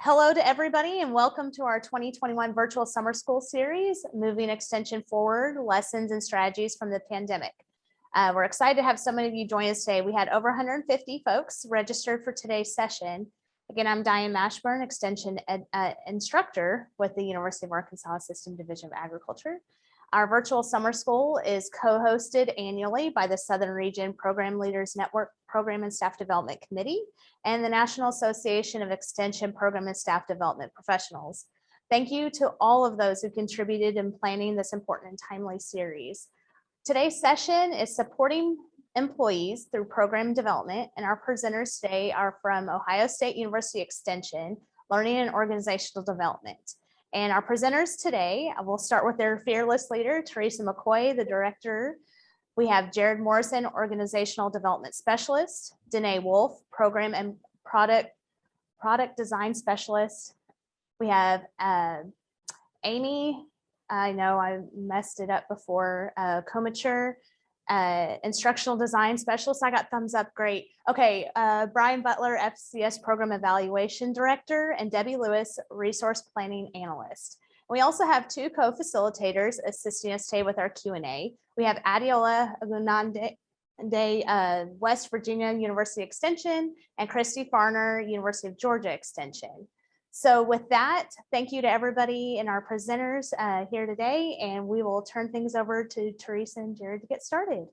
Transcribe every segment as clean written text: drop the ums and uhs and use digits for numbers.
Hello to everybody and welcome to our 2021 virtual summer school series, Moving Extension Forward, Lessons and Strategies from the Pandemic. We're excited to have so many of you join us today. We had over 150 folks registered for today's session. Again, I'm Diane Mashburn, Extension Instructor with the University of Arkansas System Division of Agriculture. Our virtual summer school is co-hosted annually by the Southern Region Program Leaders Network Program and Staff Development Committee and the National Association of Extension Program and Staff Development Professionals. Thank you to all of those who contributed in planning this important and timely series. Today's session is supporting employees through program development, and our presenters today are from Ohio State University Extension, Learning and Organizational Development. And our presenters today, we'll start with their fearless leader, Teresa McCoy, the director. We have Jared Morrison, Organizational Development Specialist, Danae Wolfe, Program and Product Design Specialist. We have Amy, I know I messed it up before, Kohmetscher, Instructional Design Specialist. I got thumbs up, great. Okay, Brian Butler, FCS Program Evaluation Director, and Debby Lewis, Resource Planning Analyst. We also have two co-facilitators assisting us today with our Q&A. We have Adiola Agunande, West Virginia University Extension, and Christy Farner, University of Georgia Extension. So with that, thank you to everybody and our presenters here today, and we will turn things over to Teresa and Jared to get started.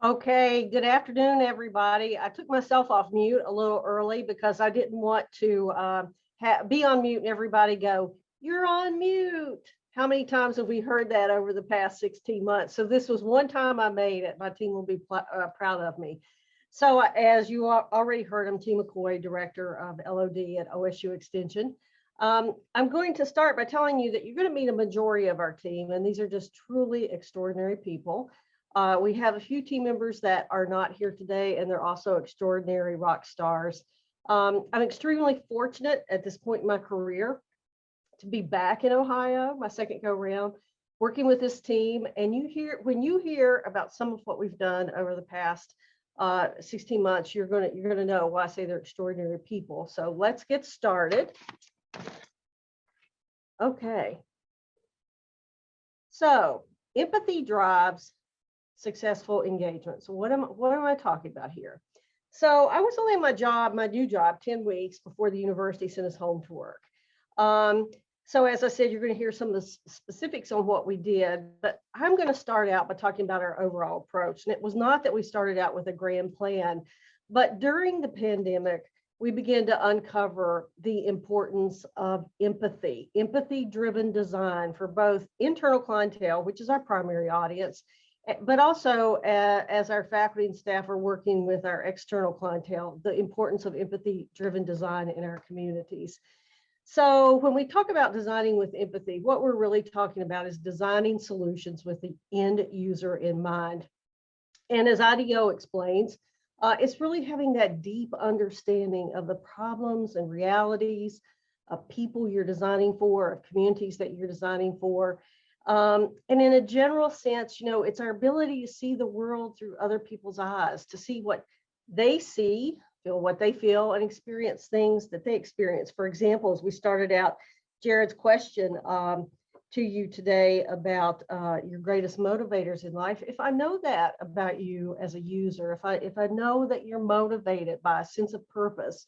Okay, good afternoon, everybody. I took myself off mute a little early because I didn't want to be on mute and everybody go, "You're on mute." How many times have we heard that over the past 16 months? So this was one time I made it. My team will be proud of me. So as you already heard, I'm T. McCoy, Director of LOD at OSU Extension. I'm going to start by telling you that you're going to meet a majority of our team, and these are just truly extraordinary people. We have a few team members that are not here today, and they're also extraordinary rock stars. I'm extremely fortunate at this point in my career to be back in Ohio, my second go round, working with this team. And when you hear about some of what we've done over the past 16 months, you're gonna know why I say they're extraordinary people. So let's get started. Okay. So empathy drives successful engagement. So what am I talking about here? So I was only in my new job, 10 weeks before the university sent us home to work. So as I said, you're going to hear some of the specifics on what we did, but I'm going to start out by talking about our overall approach. And it was not that we started out with a grand plan, but during the pandemic, we began to uncover the importance of empathy-driven design for both internal clientele, which is our primary audience, but also as our faculty and staff are working with our external clientele, the importance of empathy-driven design in our communities. So when we talk about designing with empathy, what we're really talking about is designing solutions with the end user in mind. And as IDEO explains, it's really having that deep understanding of the problems and realities of people you're designing for, of communities that you're designing for. And in a general sense, it's our ability to see the world through other people's eyes, to see what they see, feel what they feel, and experience things that they experience. For example, as we started out, Jared's question to you today about your greatest motivators in life. If I know that about you as a user, if I know that you're motivated by a sense of purpose,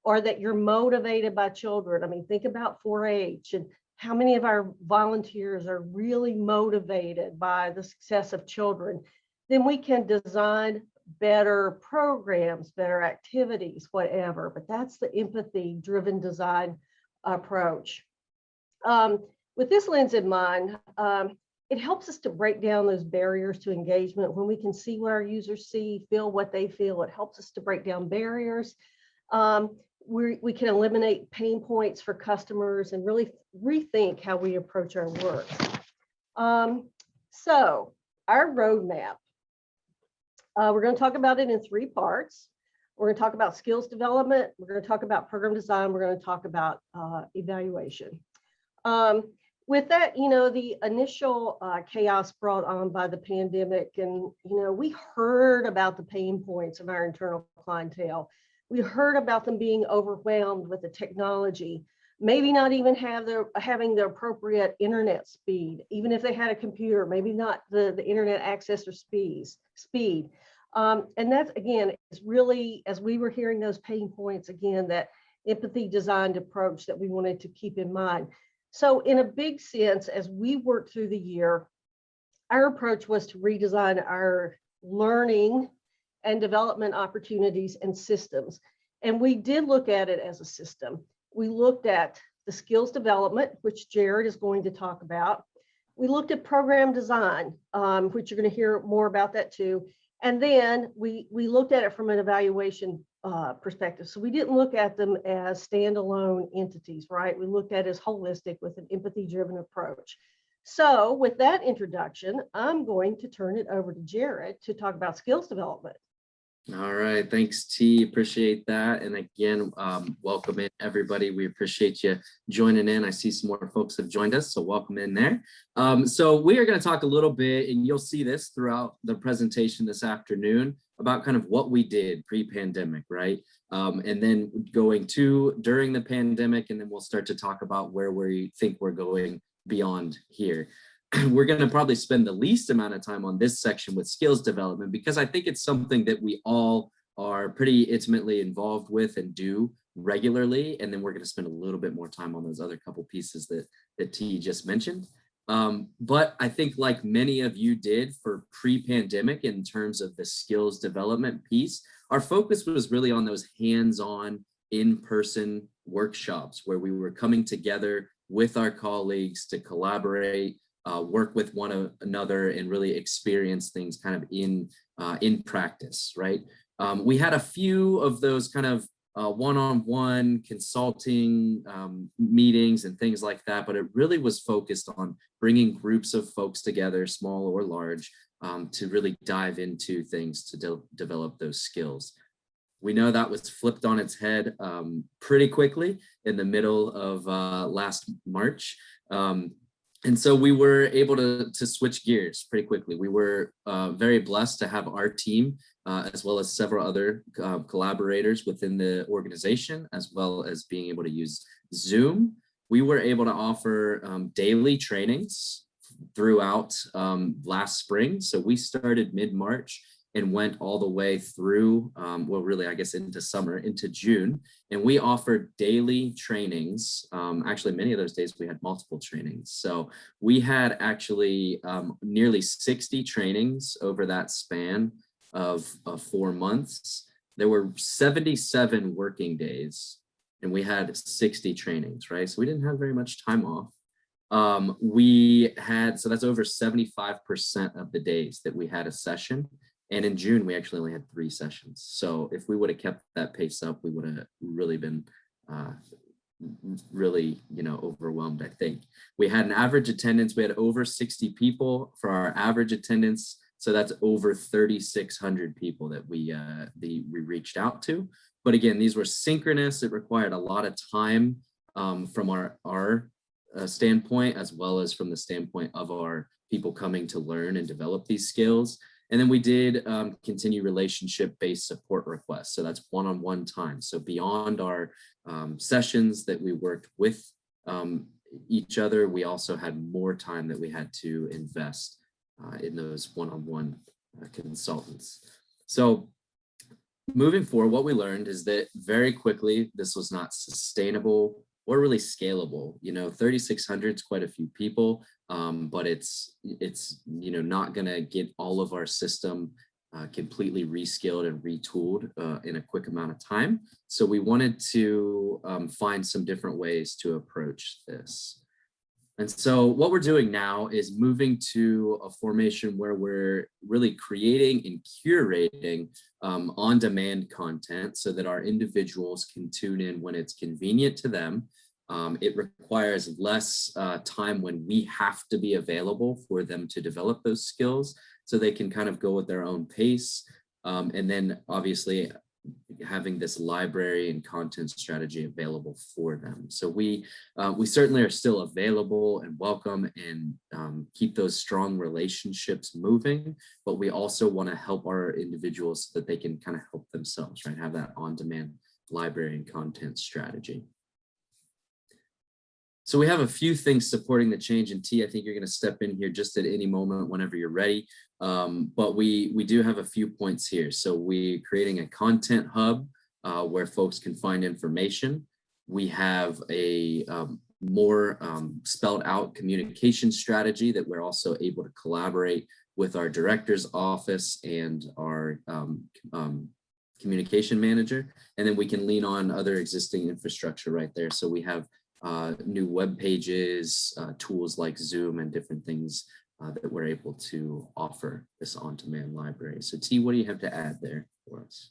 or that you're motivated by children, I mean, think about 4-H and how many of our volunteers are really motivated by the success of children, then we can design better programs, better activities, whatever. But that's the empathy-driven design approach. With this lens in mind, it helps us to break down those barriers to engagement. When we can see what our users see, feel what they feel, it helps us to break down barriers. We can eliminate pain points for customers and really rethink how we approach our work. So our roadmap, we're going to talk about it in 3 parts. We're going to talk about skills development. We're going to talk about program design. We're going to talk about evaluation. With that, the initial chaos brought on by the pandemic, and we heard about the pain points of our internal clientele. We heard about them being overwhelmed with the technology, maybe not even having the appropriate internet speed, even if they had a computer, maybe not the internet access or speed. And that's, again, is really, as we were hearing those pain points, again, that empathy designed approach that we wanted to keep in mind. So in a big sense, as we worked through the year, our approach was to redesign our learning and development opportunities and systems. And we did look at it as a system. We looked at the skills development, which Jared is going to talk about. We looked at program design, which you're going to hear more about that too. And then we looked at it from an evaluation perspective. So we didn't look at them as standalone entities, right? We looked at it as holistic with an empathy-driven approach. So with that introduction, I'm going to turn it over to Jared to talk about skills development. All right, thanks T, appreciate that. And again, welcome in everybody. We appreciate you joining in. I see some more folks have joined us, so welcome in there. So we are going to talk a little bit, and you'll see this throughout the presentation this afternoon, about kind of what we did pre-pandemic, right? And then going to during the pandemic, and then we'll start to talk about where we think we're going beyond here. We're going to probably spend the least amount of time on this section with skills development, because I think it's something that we all are pretty intimately involved with and do regularly. And then we're going to spend a little bit more time on those other couple pieces that T just mentioned. But I think, like many of you did for pre-pandemic in terms of the skills development piece, our focus was really on those hands-on in-person workshops where we were coming together with our colleagues to collaborate, work with one another, and really experience things kind of in practice, right? We had a few of those kind of one-on-one consulting meetings and things like that, but it really was focused on bringing groups of folks together, small or large, to really dive into things to develop those skills. We know that was flipped on its head pretty quickly in the middle of last March. And so we were able to switch gears pretty quickly. We were very blessed to have our team, as well as several other collaborators within the organization, as well as being able to use Zoom. We were able to offer daily trainings throughout last spring. So we started mid-March and went all the way through, well, really, I guess, into summer, into June. And we offered daily trainings. Actually, many of those days we had multiple trainings. So we had actually nearly 60 trainings over that span of 4 months. There were 77 working days, and we had 60 trainings, right? So we didn't have very much time off. So that's over 75% of the days that we had a session. And in June, we actually only had 3 sessions. So if we would have kept that pace up, we would have really been really, overwhelmed, I think. We had an average attendance. We had over 60 people for our average attendance. So that's over 3,600 people that we reached out to. But again, these were synchronous. It required a lot of time from our standpoint, as well as from the standpoint of our people coming to learn and develop these skills. And then we did continue relationship-based support requests. So that's one-on-one time. So beyond our sessions that we worked with each other, we also had more time that we had to invest in those one-on-one consultants. So moving forward, what we learned is that very quickly, this was not sustainable or really scalable. 3,600 is quite a few people, but it's not going to get all of our system completely reskilled and retooled in a quick amount of time. So we wanted to find some different ways to approach this. And so what we're doing now is moving to a formation where we're really creating and curating on-demand content so that our individuals can tune in when it's convenient to them. It requires less time when we have to be available for them to develop those skills, so they can kind of go at their own pace. And then obviously, having this library and content strategy available for them. So we certainly are still available and welcome and keep those strong relationships moving, but we also want to help our individuals so that they can kind of help themselves, right? Have that on-demand library and content strategy. So we have a few things supporting the change, and T, I think you're going to step in here just at any moment whenever you're ready. But we do have a few points here. So we're creating a content hub where folks can find information. We have a more spelled out communication strategy that we're also able to collaborate with our director's office and our communication manager. And then we can lean on other existing infrastructure right there. So we have new web pages, tools like Zoom and different things that we're able to offer this on-demand library. So T, what do you have to add there for us?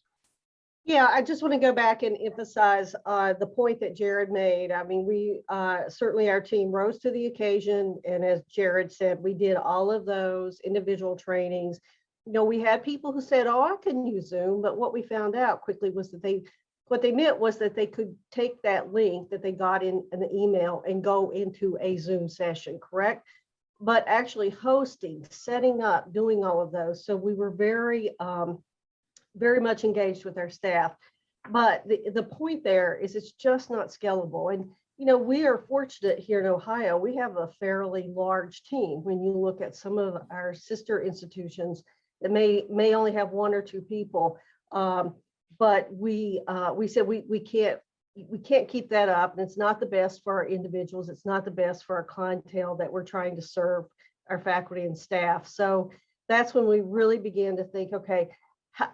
Yeah, I just want to go back and emphasize the point that Jared made. I mean, we certainly our team rose to the occasion. And as Jared said, we did all of those individual trainings. You know, we had people who said, oh, I can use Zoom. But what we found out quickly was that what they meant was that they could take that link that they got in the email and go into a Zoom session, correct? But actually hosting, setting up, doing all of those. So we were very much engaged with our staff. But the point there is it's just not scalable. And, you know, we are fortunate here in Ohio. We have a fairly large team. When you look at some of our sister institutions that may only have one or two people, but we said we can't keep that up, and it's not the best for our individuals. It's not the best for our clientele that we're trying to serve, our faculty and staff. So that's when we really began to think, okay,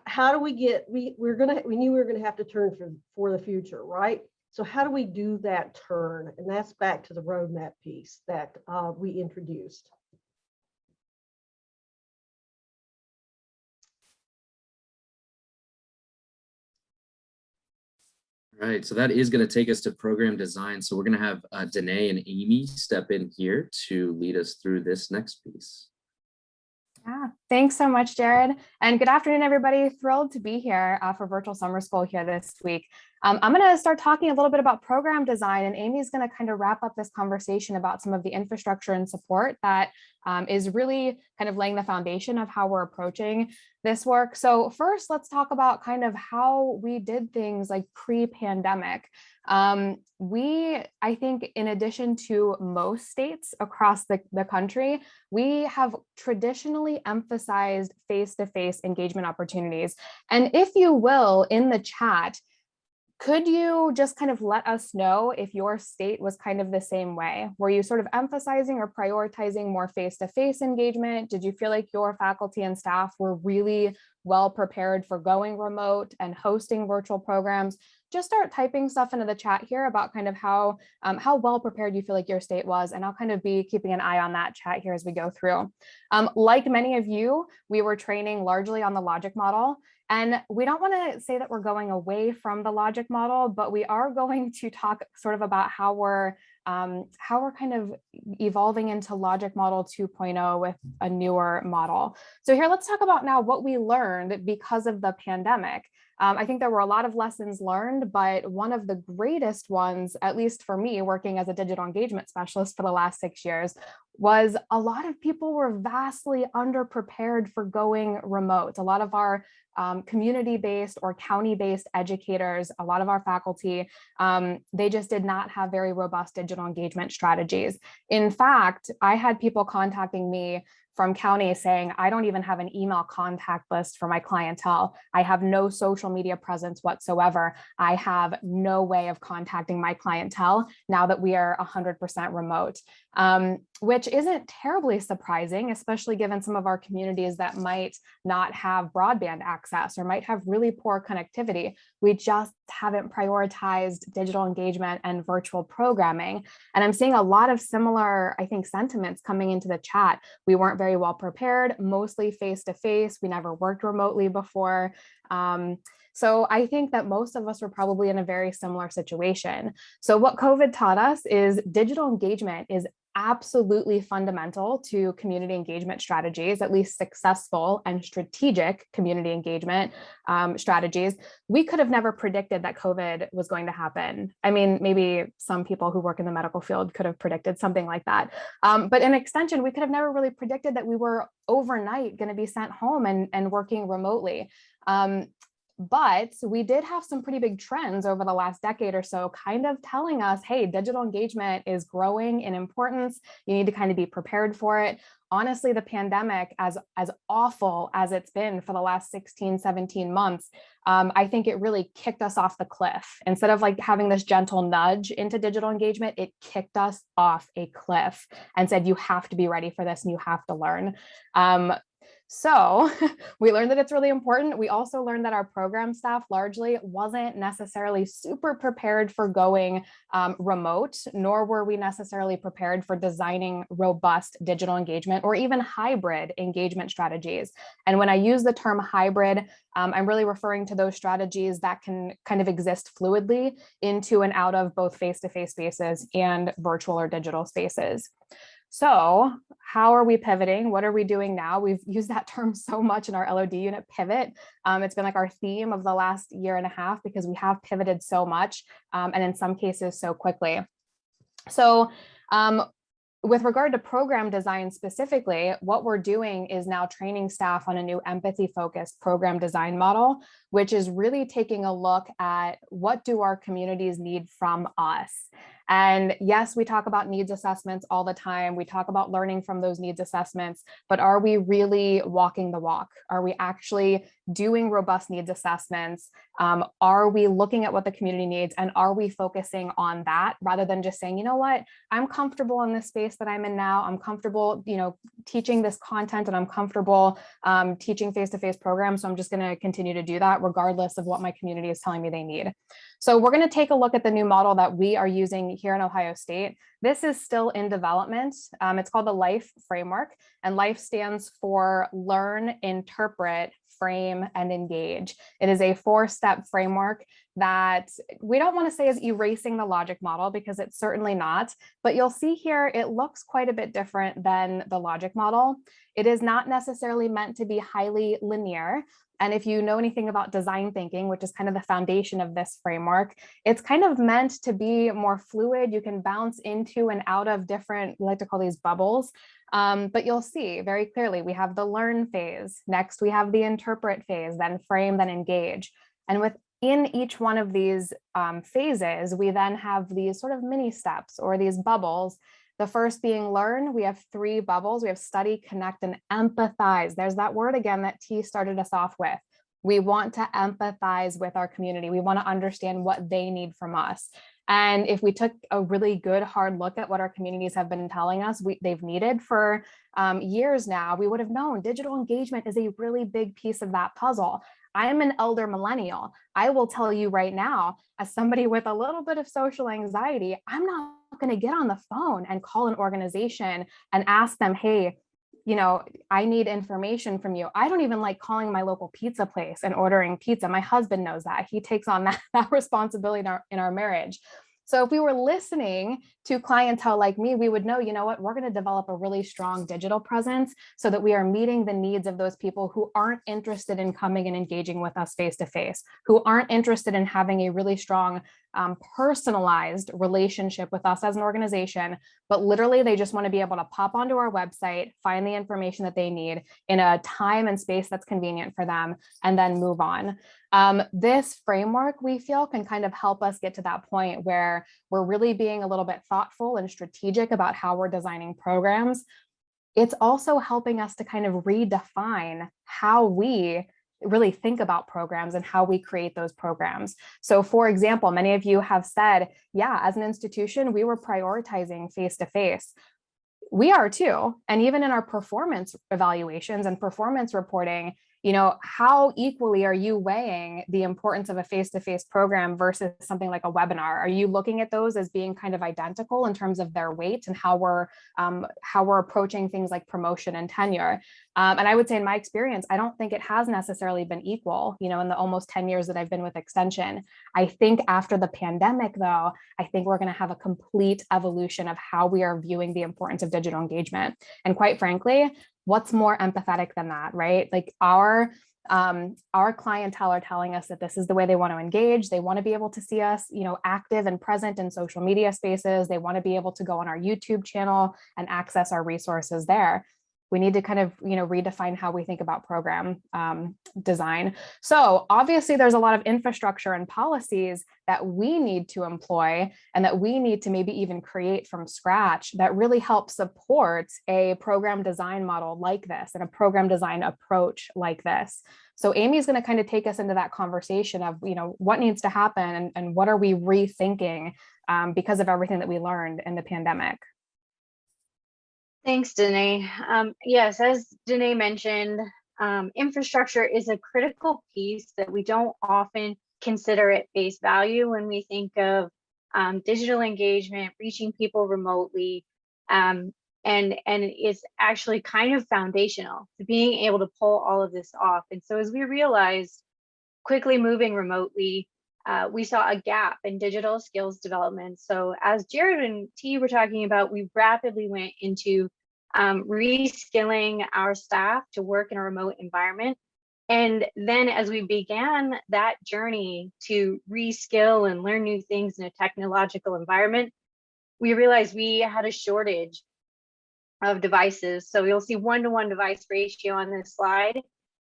how do we get? We knew we were gonna have to turn for the future, right? So how do we do that turn? And that's back to the roadmap piece that we introduced. Right, so that is going to take us to program design. So we're going to have Danae and Amy step in here to lead us through this next piece. Yeah, thanks so much, Jared. And good afternoon, everybody. Thrilled to be here for virtual summer school here this week. I'm going to start talking a little bit about program design, and Amy's going to kind of wrap up this conversation about some of the infrastructure and support that is really kind of laying the foundation of how we're approaching this work. So first, let's talk about kind of how we did things like pre-pandemic. I think in addition to most states across the country, we have traditionally emphasized face-to-face engagement opportunities. And if you will, in the chat, could you just kind of let us know if your state was kind of the same way? Were you sort of emphasizing or prioritizing more face-to-face engagement? Did you feel like your faculty and staff were really well prepared for going remote and hosting virtual programs? Just start typing stuff into the chat here about kind of how well prepared you feel like your state was, and I'll kind of be keeping an eye on that chat here as we go through. Like many of you, we were training largely on the logic model. And we don't want to say that we're going away from the logic model, but we are going to talk sort of about how we're kind of evolving into logic model 2.0 with a newer model. So here, let's talk about now what we learned because of the pandemic. I think there were a lot of lessons learned, but one of the greatest ones, at least for me, working as a digital engagement specialist for the last 6 years, was a lot of people were vastly underprepared for going remote. A lot of our community-based or county-based educators, a lot of our faculty, they just did not have very robust digital engagement strategies. In fact, I had people contacting me from county saying, I don't even have an email contact list for my clientele. I have no social media presence whatsoever. I have no way of contacting my clientele now that we are 100% remote, which isn't terribly surprising, especially given some of our communities that might not have broadband access or might have really poor connectivity. We just haven't prioritized digital engagement and virtual programming. And I'm seeing a lot of similar, I think, sentiments coming into the chat. We weren't very well prepared, mostly face-to-face. We never worked remotely before. So I think that most of us were probably in a very similar situation. So what COVID taught us is digital engagement is absolutely fundamental to community engagement strategies, at least successful and strategic community engagement strategies. We could have never predicted that COVID was going to happen. I mean, maybe some people who work in the medical field could have predicted something like that. But in extension, we could have never really predicted that we were overnight going to be sent home and working remotely. But we did have some pretty big trends over the last decade or so, kind of telling us, hey, digital engagement is growing in importance. You need to kind of be prepared for it. Honestly, the pandemic, as awful as it's been for the last 16, 17 months, I think it really kicked us off the cliff. Instead of like having this gentle nudge into digital engagement, it kicked us off a cliff and said, you have to be ready for this and you have to learn. So we learned that it's really important. We also learned that our program staff largely wasn't necessarily super prepared for going remote, nor were we necessarily prepared for designing robust digital engagement or even hybrid engagement strategies. And when I use the term hybrid, I'm really referring to those strategies that can kind of exist fluidly into and out of both face-to-face spaces and virtual or digital spaces. So how are we pivoting? What are we doing now? We've used that term so much in our LOD unit, pivot. It's been like our theme of the last year and a half because we have pivoted so much and in some cases so quickly. So with regard to program design specifically, what we're doing is now training staff on a new empathy-focused program design model, which is really taking a look at what do our communities need from us. And yes, we talk about needs assessments all the time. We talk about learning from those needs assessments, but are we really walking the walk? Are we actually doing robust needs assessments? Are we looking at what the community needs and are we focusing on that rather than just saying, you know what, I'm comfortable in this space that I'm in now. I'm comfortable, teaching this content and I'm comfortable teaching face-to-face programs. So I'm just going to continue to do that regardless of what my community is telling me they need. So we're going to take a look at the new model that we are using here in Ohio State. This is still in development. It's called the LIFE framework, and LIFE stands for Learn, Interpret, Frame, and Engage. It is a 4-step framework that we don't want to say is erasing the logic model because it's certainly not, but you'll see here it looks quite a bit different than the logic model. It is not necessarily meant to be highly linear. And if you know anything about design thinking, which is kind of the foundation of this framework, it's kind of meant to be more fluid. You can bounce into and out of different, we like to call these bubbles, but you'll see very clearly, we have the learn phase. Next, we have the interpret phase, then frame, then engage. And within each one of these phases, we then have these sort of mini steps or these bubbles. The first being learn, we have 3 bubbles. We have study, connect, and empathize. There's that word again that T started us off with. We want to empathize with our community. We want to understand what they need from us. And if we took a really good hard look at what our communities have been telling us they've needed for years now, we would have known digital engagement is a really big piece of that puzzle. I am an elder millennial. I will tell you right now, as somebody with a little bit of social anxiety, I'm not going to get on the phone and call an organization and ask them, hey, I need information from you. I don't even like calling my local pizza place and ordering pizza. My husband knows that. He takes on that responsibility in our marriage. So if we were listening to clientele like me, we would know, you know what, we're going to develop a really strong digital presence so that we are meeting the needs of those people who aren't interested in coming and engaging with us face to face, who aren't interested in having a really strong personalized relationship with us as an organization, but literally they just want to be able to pop onto our website, find the information that they need in a time and space that's convenient for them, and then move on. This framework, we feel, can kind of help us get to that point where we're really being a little bit thoughtful and strategic about how we're designing programs. It's also helping us to kind of redefine how we really think about programs and how we create those programs. So for example, many of you have said, yeah, as an institution, we were prioritizing face-to-face. We are too. And even in our performance evaluations and performance reporting, how equally are you weighing the importance of a face-to-face program versus something like a webinar? Are you looking at those as being kind of identical in terms of their weight and how we're approaching things like promotion and tenure? And I would say in my experience, I don't think it has necessarily been equal, in the almost 10 years that I've been with Extension. I think after the pandemic, though, I think we're going to have a complete evolution of how we are viewing the importance of digital engagement. And quite frankly, what's more empathetic than that, right? Like our clientele are telling us that this is the way they want to engage. They want to be able to see us, active and present in social media spaces. They want to be able to go on our YouTube channel and access our resources there. We need to kind of, redefine how we think about program design. So obviously there's a lot of infrastructure and policies that we need to employ and that we need to maybe even create from scratch that really help support a program design model like this and a program design approach like this. So Amy's going to kind of take us into that conversation of, what needs to happen and what are we rethinking because of everything that we learned in the pandemic. Thanks, Danae. Yes, as Danae mentioned, infrastructure is a critical piece that we don't often consider at face value when we think of digital engagement, reaching people remotely, and it's actually kind of foundational to being able to pull all of this off. And so as we realized, quickly moving remotely, we saw a gap in digital skills development. So as Jared and T were talking about, we rapidly went into reskilling our staff to work in a remote environment. And then as we began that journey to reskill and learn new things in a technological environment, we realized we had a shortage of devices. So you'll see 1-to-1 device ratio on this slide.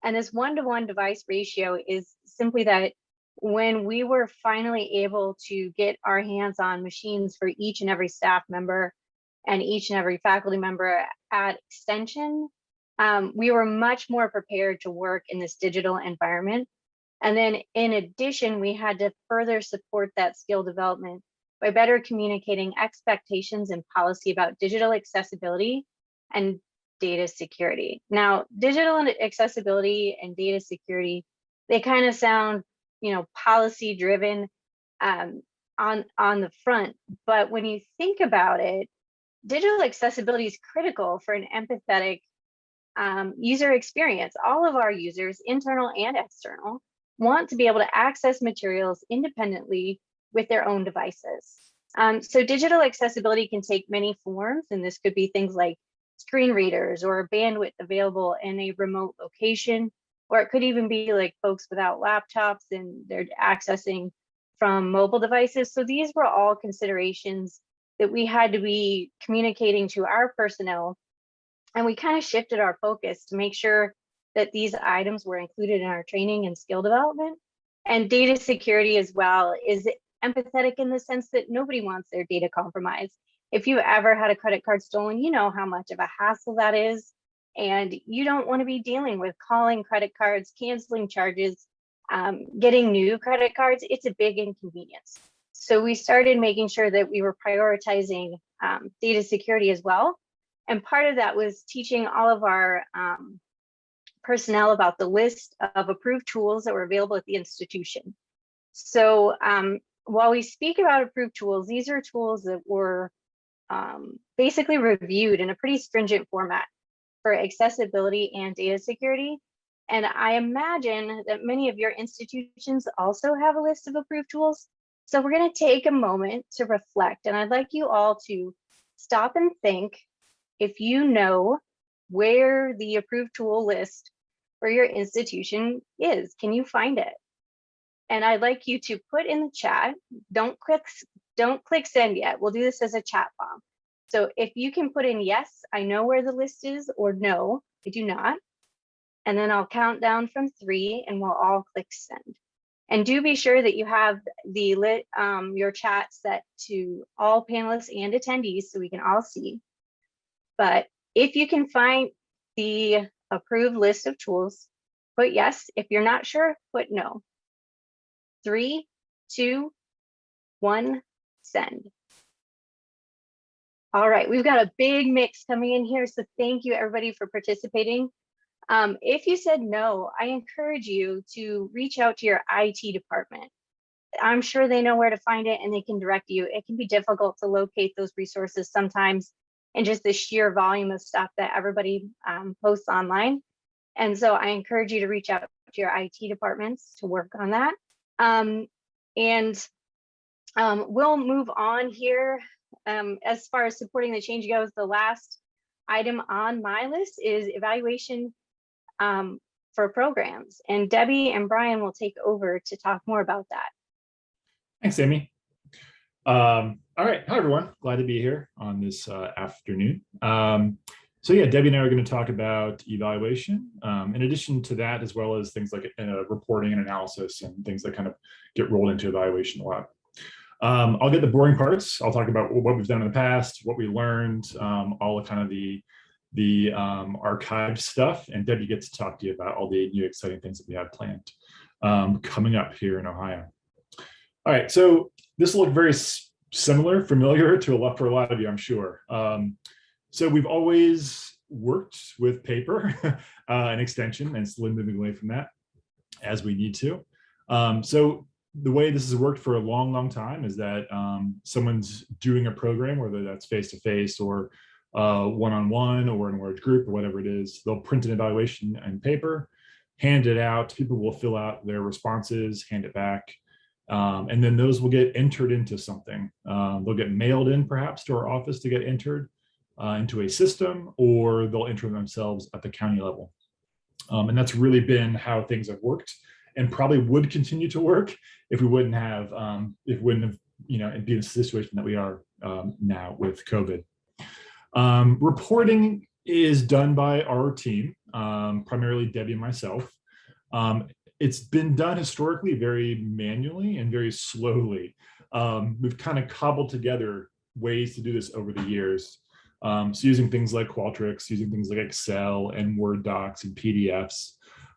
And this 1-to-1 device ratio is simply that when we were finally able to get our hands on machines for each and every staff member and each and every faculty member at Extension, we were much more prepared to work in this digital environment. And then in addition, we had to further support that skill development by better communicating expectations and policy about digital accessibility and data security. Now, digital accessibility and data security, they kind of sound, policy driven on the front, but when you think about it, digital accessibility is critical for an empathetic user experience. All of our users, internal and external, want to be able to access materials independently with their own devices. So digital accessibility can take many forms, and this could be things like screen readers or bandwidth available in a remote location, or it could even be like folks without laptops and they're accessing from mobile devices. So these were all considerations that we had to be communicating to our personnel. And we kind of shifted our focus to make sure that these items were included in our training and skill development. And data security as well is empathetic in the sense that nobody wants their data compromised. If you ever had a credit card stolen, you know how much of a hassle that is. And you don't want to be dealing with calling credit cards, canceling charges, getting new credit cards. It's a big inconvenience. So we started making sure that we were prioritizing data security as well. And part of that was teaching all of our personnel about the list of approved tools that were available at the institution. So while we speak about approved tools, these are tools that were basically reviewed in a pretty stringent format for accessibility and data security. And I imagine that many of your institutions also have a list of approved tools. So we're going to take a moment to reflect, and I'd like you all to stop and think if you know where the approved tool list for your institution is. Can you find it? And I'd like you to put in the chat, don't click send yet. We'll do this as a chat bomb. So if you can put in yes, I know where the list is, or no, I do not. And then I'll count down from 3 and we'll all click send. And do be sure that you have the your chat set to all panelists and attendees so we can all see. But if you can find the approved list of tools, put yes. If you're not sure, put no. 3, 2, 1, send. All right, we've got a big mix coming in here, so thank you everybody for participating. If you said no, I encourage you to reach out to your IT department. I'm sure they know where to find it and they can direct you. It can be difficult to locate those resources sometimes, and just the sheer volume of stuff that everybody posts online. And so I encourage you to reach out to your IT departments to work on that. We'll move on here. As far as supporting the change goes, the last item on my list is evaluation for programs. And Debbie and Brian will take over to talk more about that. Thanks, Amy. All right, hi everyone. Glad to be here on this afternoon. So yeah, Debbie and I are going to talk about evaluation. In addition to that, as well as things like reporting and analysis and things that kind of get rolled into evaluation a lot. I'll get the boring parts. I'll talk about what we've done in the past, what we learned, all the kind of the archived stuff, and Debbie gets to talk to you about all the new exciting things that we have planned coming up here in Ohio. All right, so this will look very similar, familiar for a lot of you, I'm sure. So we've always worked with paper and extension, and slowly moving away from that as we need to. So the way this has worked for a long, long time is that someone's doing a program, whether that's face-to-face or one-on-one or in a large group or whatever it is, they'll print an evaluation on paper, hand it out, people will fill out their responses, hand it back, and then those will get entered into something. They'll get mailed in perhaps to our office to get entered into a system, or they'll enter themselves at the county level. And that's really been how things have worked, and probably would continue to work if we wouldn't have, be in the situation that we are now with COVID. Reporting is done by our team, primarily Debbie and myself. It's been done historically very manually and very slowly. We've kind of cobbled together ways to do this over the years. So using things like Qualtrics, using things like Excel and Word docs and PDFs.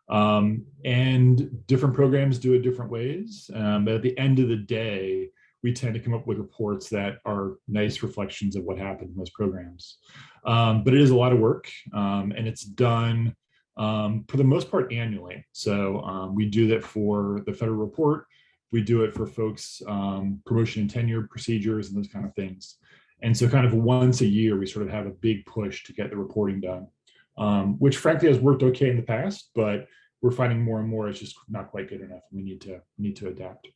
And different programs do it different ways. But at the end of the day, we tend to come up with reports that are nice reflections of what happened in those programs. But it is a lot of work, and it's done for the most part annually. So we do that for the federal report. We do it for folks' promotion and tenure procedures and those kind of things. And so kind of once a year, we sort of have a big push to get the reporting done, which frankly has worked okay in the past, but we're finding more and more it's just not quite good enough. We need to adapt.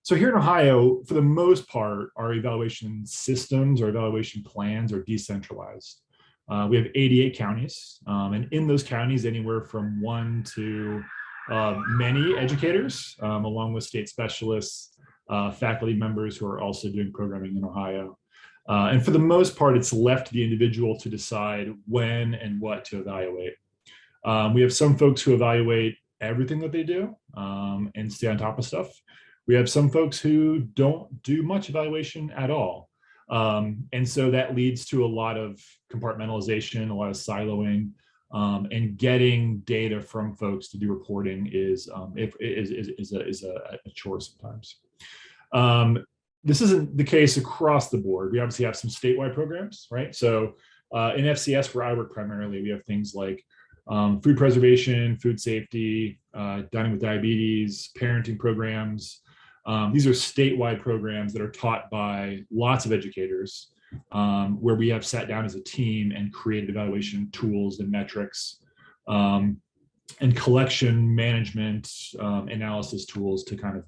So here in Ohio, for the most part, our evaluation systems or evaluation plans are decentralized. We have 88 counties, and in those counties, anywhere from 1 to many educators, along with state specialists, faculty members who are also doing programming in Ohio. And for the most part, it's left to the individual to decide when and what to evaluate. We have some folks who evaluate everything that they do and stay on top of stuff. We have some folks who don't do much evaluation at all. And so that leads to a lot of compartmentalization, a lot of siloing, and getting data from folks to do reporting is a chore sometimes. This isn't the case across the board. We obviously have some statewide programs, right? So in FCS, where I work primarily, we have things like food preservation, food safety, dining with diabetes, parenting programs. These are statewide programs that are taught by lots of educators, where we have sat down as a team and created evaluation tools and metrics and collection management analysis tools to kind of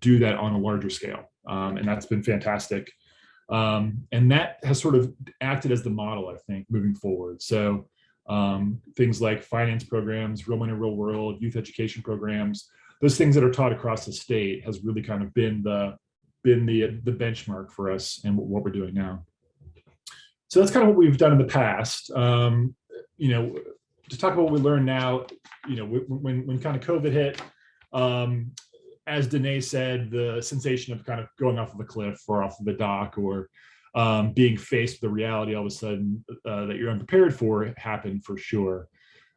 do that on a larger scale. And that's been fantastic. And that has sort of acted as the model, I think, moving forward. So things like finance programs, real money, real world, youth education programs, those things that are taught across the state has really kind of been the benchmark for us and what we're doing now. So that's kind of what we've done in the past. To talk about what we learn now, when kind of COVID hit, as Danae said, the sensation of kind of going off of a cliff or off of a dock or being faced with the reality all of a sudden that you're unprepared for happened for sure.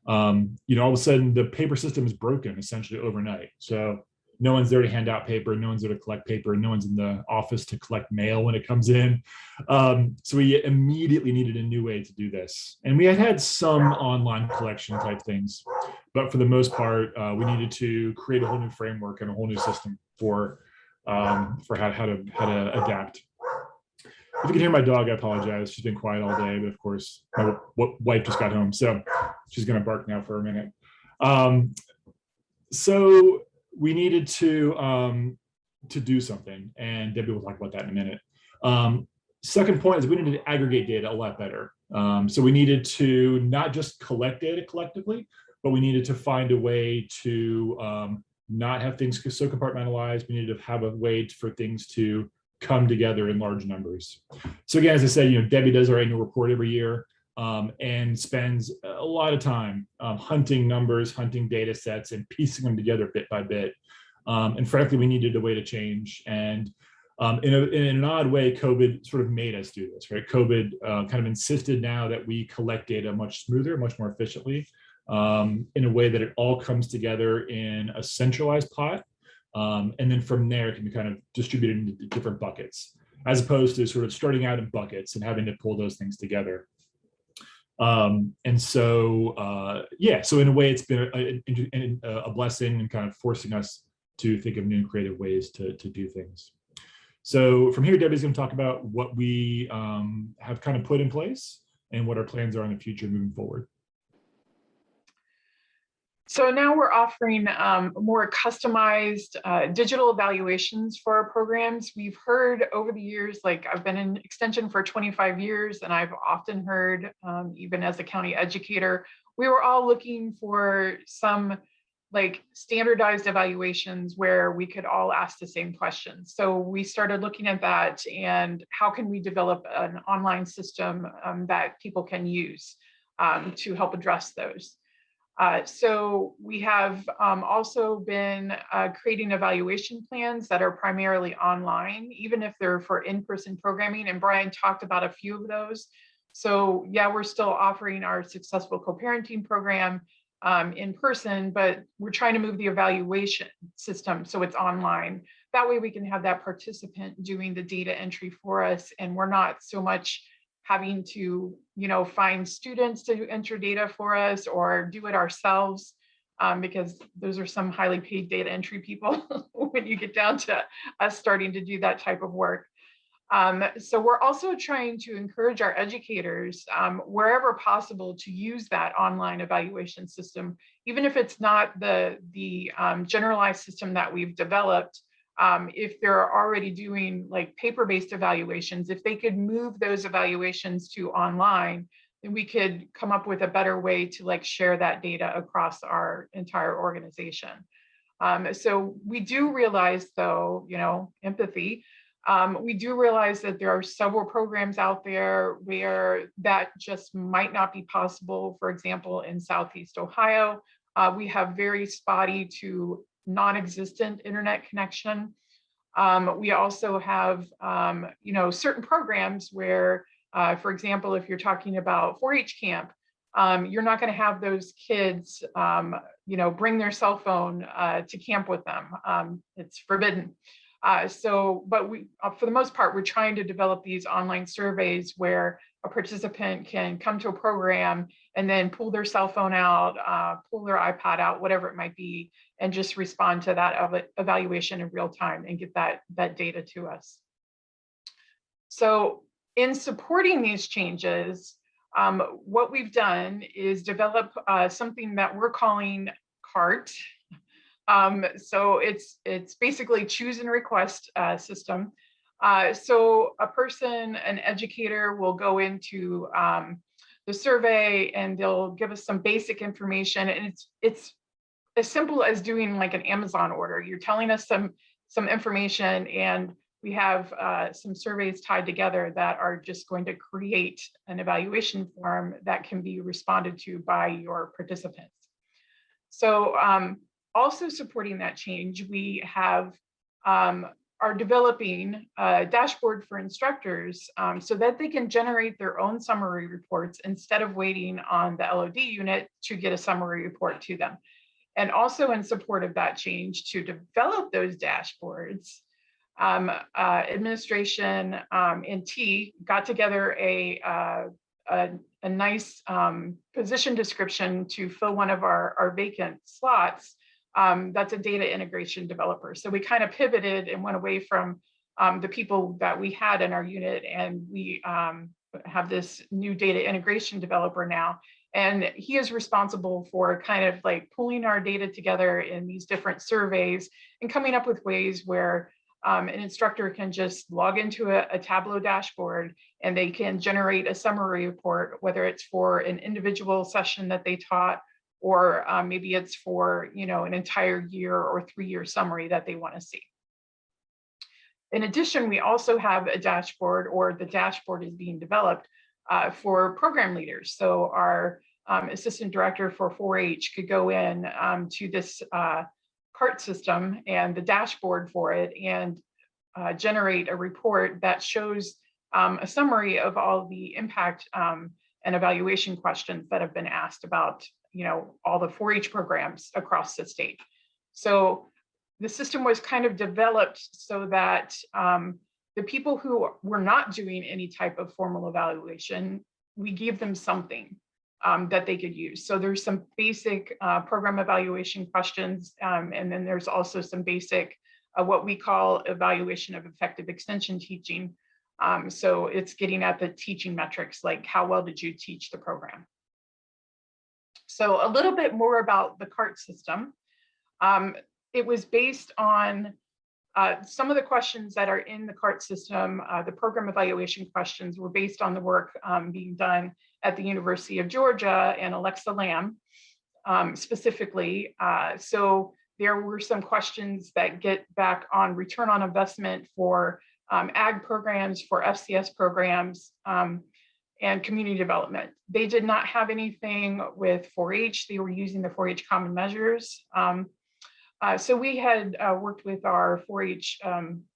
All of a sudden the paper system is broken essentially overnight. So no one's there to hand out paper, no one's there to collect paper, no one's in the office to collect mail when it comes in. So we immediately needed a new way to do this. And we had some online collection type things, but for the most part, we needed to create a whole new framework and a whole new system for how to adapt. If you can hear my dog, I apologize. She's been quiet all day, but of course, my wife just got home, so she's going to bark now for a minute. So we needed to do something, and Debbie will talk about that in a minute. Second point is we needed to aggregate data a lot better. So we needed to not just collect data collectively, but we needed to find a way to not have things so compartmentalized. We needed to have a way for things to come together in large numbers. So again, as I said, Debbie does our annual report every year and spends a lot of time hunting numbers, hunting data sets, and piecing them together bit by bit. And frankly, we needed a way to change. And in an odd way, COVID sort of made us do this, right? COVID kind of insisted now that we collect data much smoother, much more efficiently, in a way that it all comes together in a centralized pot. And then from there, it can be kind of distributed into different buckets, as opposed to sort of starting out in buckets and having to pull those things together. And so, yeah, so in a way, it's been a blessing and kind of forcing us to think of new and creative ways to do things. So from here, Debbie's going to talk about what we have kind of put in place and what our plans are in the future moving forward. So now we're offering more customized digital evaluations for our programs. We've heard over the years, like I've been in extension for 25 years, and I've often heard, even as a county educator, we were all looking for some like standardized evaluations where we could all ask the same questions. So we started looking at that and how can we develop an online system that people can use to help address those. So we have also been creating evaluation plans that are primarily online, even if they're for in-person programming. And Brian talked about a few of those. So yeah, we're still offering our successful co-parenting program in person, but we're trying to move the evaluation system so it's online. That way we can have that participant doing the data entry for us, and we're not so much having to, find students to enter data for us or do it ourselves, because those are some highly paid data entry people when you get down to us starting to do that type of work. So we're also trying to encourage our educators, wherever possible, to use that online evaluation system, even if it's not the generalized system that we've developed. If they're already doing like paper-based evaluations, if they could move those evaluations to online, then we could come up with a better way to like share that data across our entire organization. So we do realize, though, empathy. We do realize that there are several programs out there where that just might not be possible. For example, in Southeast Ohio, we have very spotty to non-existent internet connection. We also have, certain programs where, for example, if you're talking about 4-H camp, you're not going to have those kids, bring their cell phone to camp with them. It's forbidden. But we, for the most part, we're trying to develop these online surveys where a participant can come to a program and then pull their cell phone out, pull their iPad out, whatever it might be, and just respond to that evaluation in real time and get that data to us. So in supporting these changes, what we've done is develop something that we're calling CART. So it's basically choose and request system. So a person, an educator, will go into the survey and they'll give us some basic information, and it's as simple as doing like an Amazon order. You're telling us some information, and we have some surveys tied together that are just going to create an evaluation form that can be responded to by your participants. So also supporting that change, we have are developing a dashboard for instructors so that they can generate their own summary reports instead of waiting on the LOD unit to get a summary report to them. And also in support of that change to develop those dashboards, administration and T got together a nice position description to fill one of our vacant slots. That's a data integration developer. So we kind of pivoted and went away from the people that we had in our unit, and we have this new data integration developer now. And he is responsible for kind of like pulling our data together in these different surveys and coming up with ways where an instructor can just log into a Tableau dashboard and they can generate a summary report, whether it's for an individual session that they taught, or maybe it's for, you know, an entire year or 3-year summary that they want to see. In addition, we also have a dashboard, or the dashboard is being developed for program leaders. So our assistant director for 4-H could go in to this CART system and the dashboard for it and generate a report that shows a summary of all the impact and evaluation questions that have been asked about, you know, all the 4-H programs across the state. So the system was kind of developed so that the people who were not doing any type of formal evaluation, we gave them something that they could use. So there's some basic program evaluation questions, and then there's also some basic what we call evaluation of effective extension teaching. So it's getting at the teaching metrics, like how well did you teach the program? So a little bit more about the CART system. It was based on some of the questions that are in the CART system. The program evaluation questions were based on the work being done at the University of Georgia and Alexa Lamb specifically. So there were some questions that get back on return on investment for ag programs, for FCS programs, and community development. They did not have anything with 4-H. They were using the 4-H common measures. So we had worked with our 4-H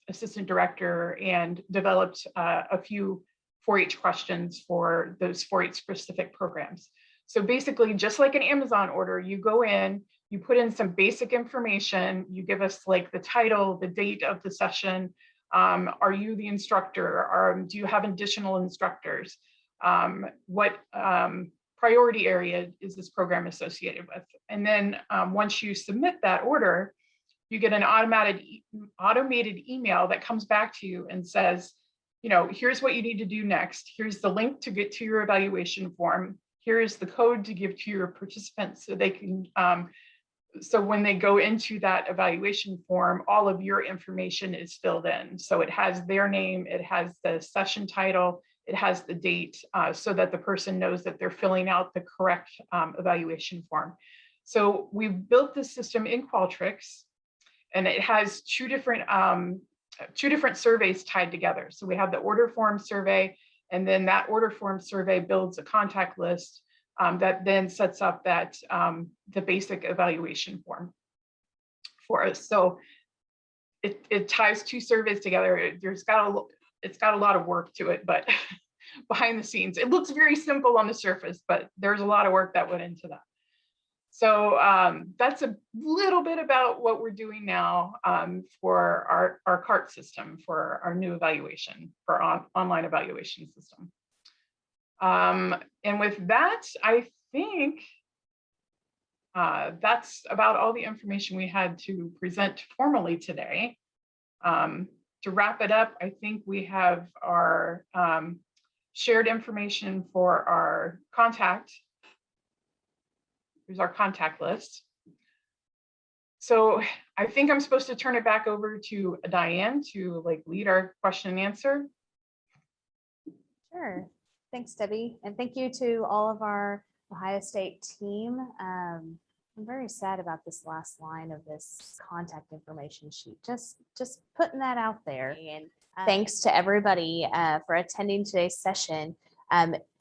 assistant director and developed a few 4-H questions for those 4-H specific programs. So basically, just like an Amazon order, you go in, you put in some basic information, you give us like the title, the date of the session, are you the instructor, or do you have additional instructors? What priority area is this program associated with? And then once you submit that order, you get an automated email that comes back to you and says, you know, here's what you need to do next. Here's the link to get to your evaluation form. Here is the code to give to your participants so they can, so when they go into that evaluation form, all of your information is filled in. So it has their name, it has the session title, it has the date, so that the person knows that they're filling out the correct evaluation form. So we've built this system in Qualtrics, and it has two different surveys tied together. So we have the order form survey, and then that order form survey builds a contact list that then sets up that the basic evaluation form for us. So it ties two surveys together. It's got a lot of work to it, but behind the scenes, it looks very simple on the surface, but there's a lot of work that went into that. So that's a little bit about what we're doing now for our CART system, for our new evaluation, for online evaluation system. And with that, I think that's about all the information we had to present formally today. To wrap it up, I think we have our shared information for our contact. Here's our contact list. So I think I'm supposed to turn it back over to Diane to like lead our question and answer. Sure. Thanks, Debbie. And thank you to all of our Ohio State team. I'm very sad about this last line of this contact information sheet. Just putting that out there. And thanks to everybody for attending today's session.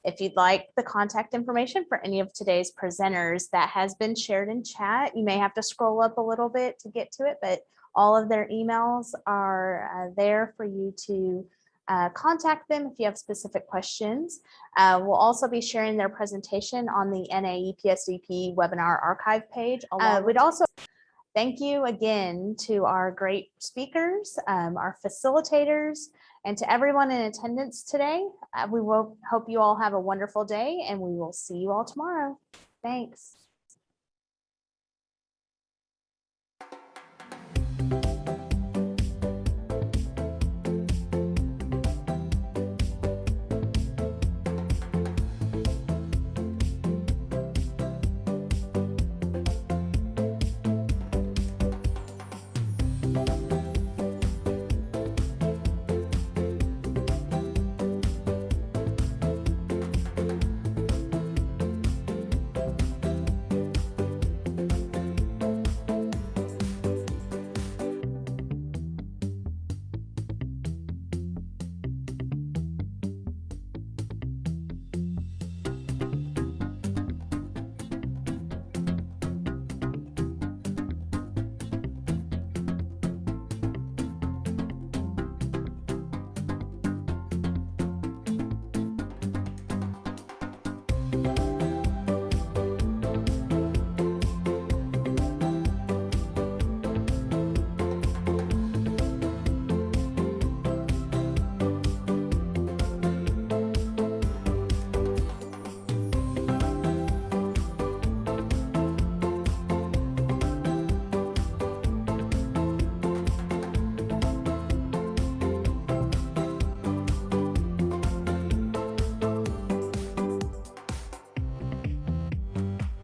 If you'd like the contact information for any of today's presenters, that has been shared in chat. You may have to scroll up a little bit to get to it, but all of their emails are there for you to contact them if you have specific questions. We'll also be sharing their presentation on the NAEPSDP webinar archive page. We'd also thank you again to our great speakers, our facilitators, and to everyone in attendance today. We will hope you all have a wonderful day, and we will see you all tomorrow. Thanks.